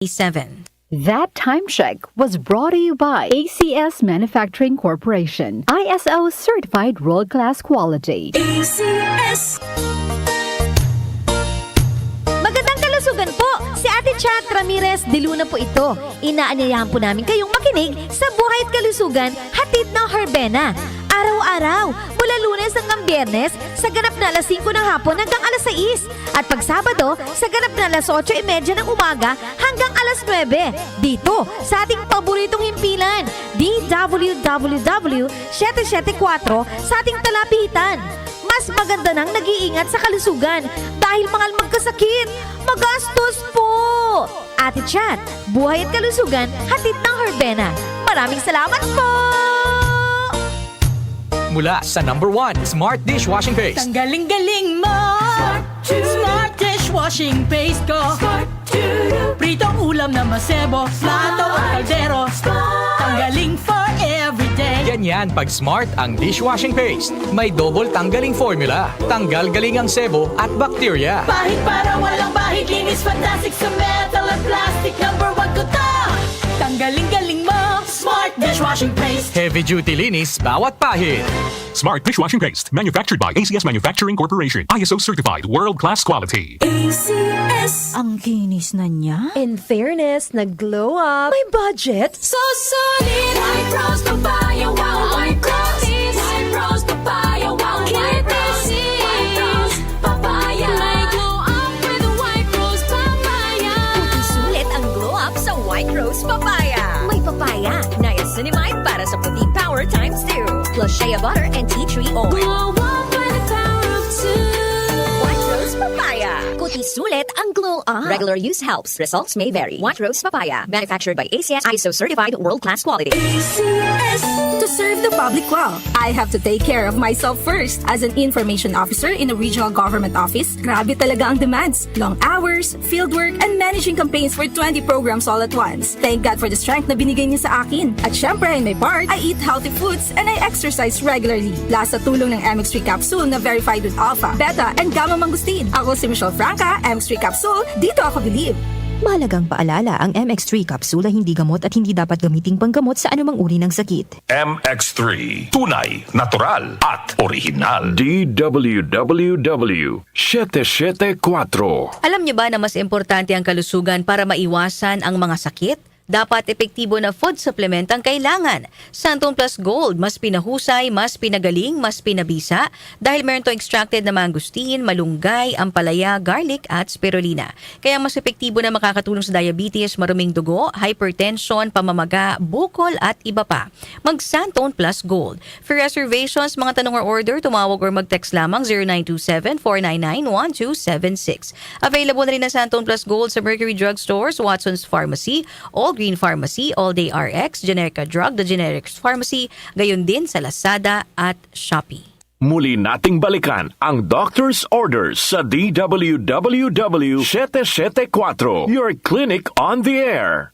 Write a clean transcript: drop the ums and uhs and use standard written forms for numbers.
7. That time check was brought to you by ACS Manufacturing Corporation, ISO certified world-class quality. ACS. Magandang kalusugan po! Si Ate Chat Ramirez de Luna po ito. Inaanyayahan po namin kayong makinig sa Buhay at Kalusugan, hatid ng Herbena. Araw-araw, mula Lunes hanggang Biyernes, sa ganap na alas 5 ng hapon hanggang alas 6. At pag Sabado, sa ganap na alas 8:30 ng umaga hanggang alas 9. Dito, sa ating paboritong himpilan, DWWW 774 sa ating talapitan. Mas maganda nang nag-iingat sa kalusugan dahil mahal magkasakit. Magastos po! Ate Chat, Buhay at Kalusugan, hatid ng Herbena. Maraming salamat po! Mula sa number 1, Smart Dishwashing Paste. Tanggaling-galing mo. Smart dishwashing paste ko. Pritong ulam na masebo, plato at kaldero. Tanggaling for everyday. Ganyan pag Smart ang dishwashing paste. May double tanggaling formula. Tanggal galing ang sebo at bakterya. Bahid para walang bahid, linis fantastic sa metal at plastic. Number 1 ko to. Tanggaling-galing mo. Smart dishwashing paste. Heavy duty linis bawat pahid. Smart Dishwashing Paste, manufactured by ACS Manufacturing Corporation. ISO certified, world-class quality. ACS. Ang kinis na niya. In fairness, nag-glow up. May budget. So solid. White rose papaya, wow, white rose. White rose papaya, wow, white rose. White rose papaya. May glow up with white rose papaya. Sulit ang glow up sa White Rose Papaya. May papaya, niacinamide para sa puti power times 2, plus shea butter and tea tree oil. Glow up with the power of 2. White Rose Papaya. Kuti sulit ang glow up. Regular use helps. Results may vary. White Rose Papaya. Manufactured by ACS ISO certified world-class quality. ACS. To serve the public well, I have to take care of myself first. As an information officer in a regional government office, grabe talaga ang demands. Long hours, fieldwork, and managing campaigns for 20 programs all at once. Thank God for the strength na binigay niya sa akin. At syempre, in my part, I eat healthy foods and I exercise regularly. Plus sa tulong ng MX3 capsule na verified with alpha, beta, and gamma mangustin. Ako si Michelle Franca, MX3 capsule, dito ako believe. Mahalagang paalala, ang MX3 capsule ay hindi gamot at hindi dapat gamiting panggamot sa anumang uri ng sakit. MX3. Tunay, natural, at original. DWWW 774. Alam niyo ba na mas importante ang kalusugan para maiwasan ang mga sakit? Dapat epektibo na food supplement ang kailangan. Santon Plus Gold, mas pinahusay, mas pinagaling, mas pinabisa dahil meron to extracted na mangustin, malunggay, ampalaya, garlic at spirulina. Kaya mas epektibo na makakatulong sa diabetes, maruming dugo, hypertension, pamamaga, bukol at iba pa. Mag Santon Plus Gold. For reservations, mga tanong or order, tumawag or mag-text lamang 0927-499-1276. Available na rin ang Santon Plus Gold sa Mercury Drug Stores, Watson's Pharmacy, All Green Pharmacy, All Day RX, Generica Drug, The Generics Pharmacy, gayon din sa Lazada at Shopee. Muli nating balikan ang Doctor's Orders sa DWWW 774. Your clinic on the air.